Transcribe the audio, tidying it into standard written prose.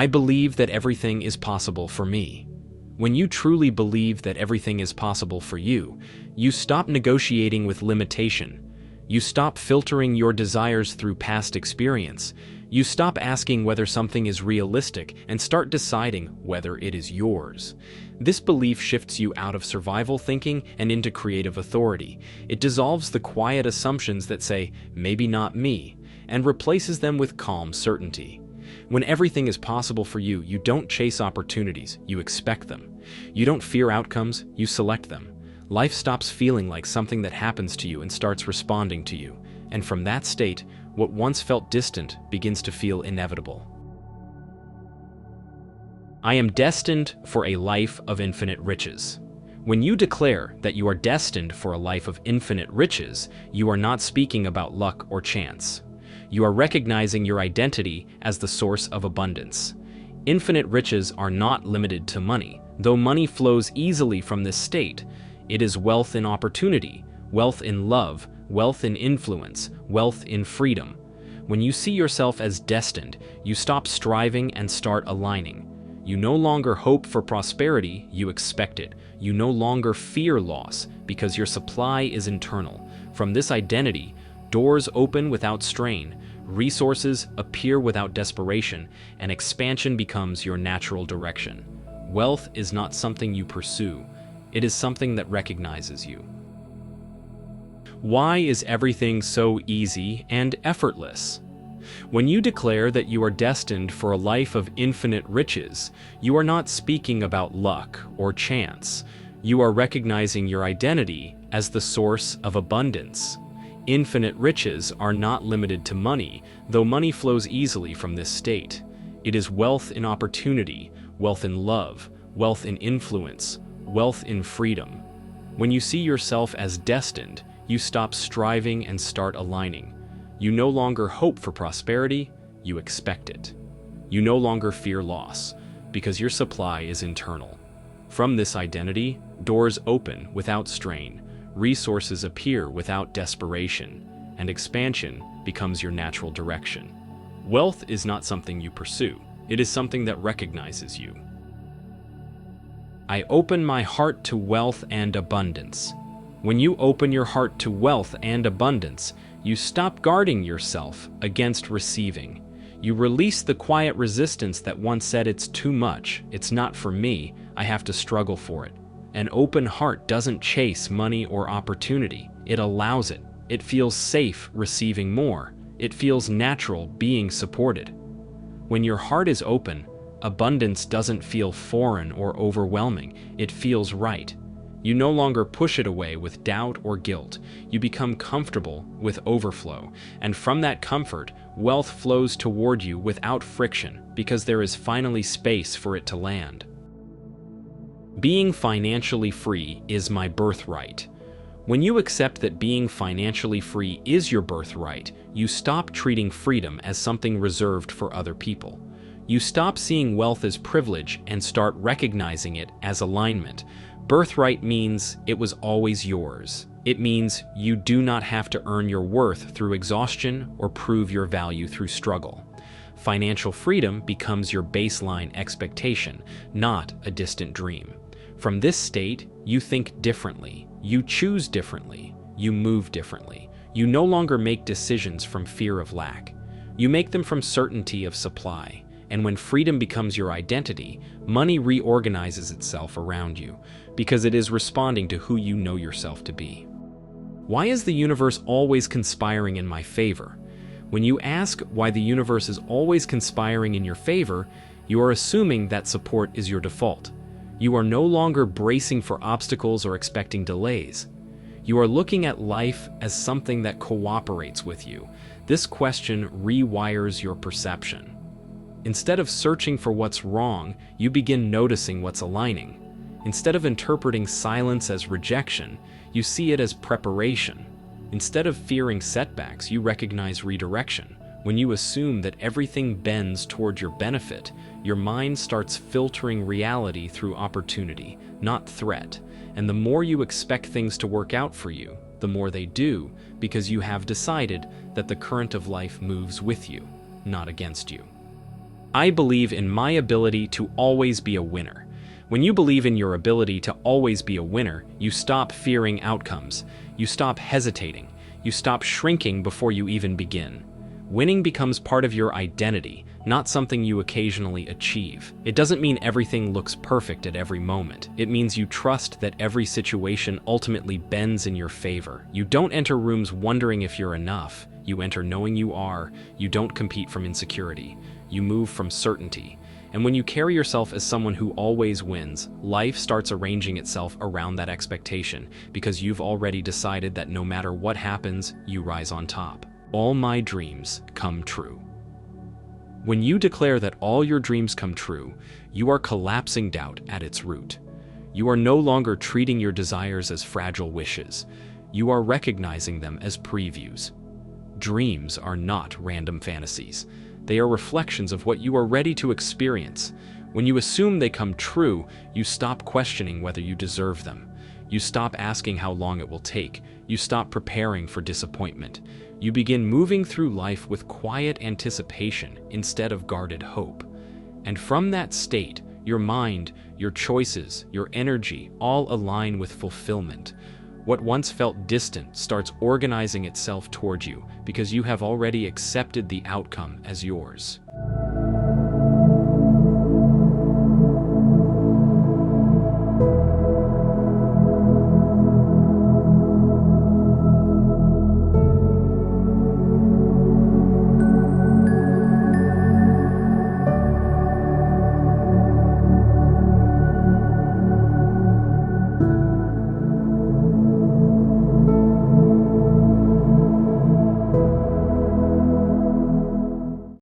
I believe that everything is possible for me. When you truly believe that everything is possible for you, you stop negotiating with limitation. You stop filtering your desires through past experience. You stop asking whether something is realistic and start deciding whether it is yours. This belief shifts you out of survival thinking and into creative authority. It dissolves the quiet assumptions that say, "Maybe not me," and replaces them with calm certainty. When everything is possible for you, you don't chase opportunities, you expect them. You don't fear outcomes, you select them. Life stops feeling like something that happens to you and starts responding to you. And from that state, what once felt distant begins to feel inevitable. I am destined for a life of infinite riches. When you declare that you are destined for a life of infinite riches, you are not speaking about luck or chance. You are recognizing your identity as the source of abundance. Infinite riches are not limited to money, though money flows easily from this state. It is wealth in opportunity, wealth in love, wealth in influence, wealth in freedom. When you see yourself as destined, you stop striving and start aligning. You no longer hope for prosperity, you expect it. You no longer fear loss because your supply is internal. From this identity, doors open without strain, resources appear without desperation, and expansion becomes your natural direction. Wealth is not something you pursue, it is something that recognizes you. Why is everything so easy and effortless? When you declare that you are destined for a life of infinite riches, you are not speaking about luck or chance. You are recognizing your identity as the source of abundance. Infinite riches are not limited to money, though money flows easily from this state. It is wealth in opportunity, wealth in love, wealth in influence, wealth in freedom. When you see yourself as destined, you stop striving and start aligning. You no longer hope for prosperity, you expect it. You no longer fear loss, because your supply is internal. From this identity, doors open without strain, resources appear without desperation, and expansion becomes your natural direction. Wealth is not something you pursue, it is something that recognizes you. I open my heart to wealth and abundance. When you open your heart to wealth and abundance, you stop guarding yourself against receiving. You release the quiet resistance that once said, "It's too much, it's not for me, I have to struggle for it." An open heart doesn't chase money or opportunity, it allows it. It feels safe receiving more. It feels natural being supported. When your heart is open, abundance doesn't feel foreign or overwhelming, it feels right. You no longer push it away with doubt or guilt. You become comfortable with overflow, and from that comfort, wealth flows toward you without friction because there is finally space for it to land. Being financially free is my birthright. When you accept that being financially free is your birthright, you stop treating freedom as something reserved for other people. You stop seeing wealth as privilege and start recognizing it as alignment. Birthright means it was always yours. It means you do not have to earn your worth through exhaustion or prove your value through struggle. Financial freedom becomes your baseline expectation, not a distant dream. From this state, you think differently, you choose differently, you move differently. You no longer make decisions from fear of lack. You make them from certainty of supply. And when freedom becomes your identity, money reorganizes itself around you because it is responding to who you know yourself to be. Why is the universe always conspiring in my favor? When you ask why the universe is always conspiring in your favor, you are assuming that support is your default. You are no longer bracing for obstacles or expecting delays. You are looking at life as something that cooperates with you. This question rewires your perception. Instead of searching for what's wrong, you begin noticing what's aligning. Instead of interpreting silence as rejection, you see it as preparation. Instead of fearing setbacks, you recognize redirection. When you assume that everything bends toward your benefit, your mind starts filtering reality through opportunity, not threat. And the more you expect things to work out for you, the more they do, because you have decided that the current of life moves with you, not against you. I believe in my ability to always be a winner. When you believe in your ability to always be a winner, you stop fearing outcomes. You stop hesitating. You stop shrinking before you even begin. Winning becomes part of your identity, not something you occasionally achieve. It doesn't mean everything looks perfect at every moment. It means you trust that every situation ultimately bends in your favor. You don't enter rooms wondering if you're enough. You enter knowing you are. You don't compete from insecurity. You move from certainty. And when you carry yourself as someone who always wins, life starts arranging itself around that expectation, because you've already decided that no matter what happens, you rise on top. All my dreams come true. When you declare that all your dreams come true, you are collapsing doubt at its root. You are no longer treating your desires as fragile wishes. You are recognizing them as previews. Dreams are not random fantasies. They are reflections of what you are ready to experience. When you assume they come true, you stop questioning whether you deserve them. You stop asking how long it will take. You stop preparing for disappointment. You begin moving through life with quiet anticipation instead of guarded hope. And from that state, your mind, your choices, your energy all align with fulfillment. What once felt distant starts organizing itself toward you because you have already accepted the outcome as yours.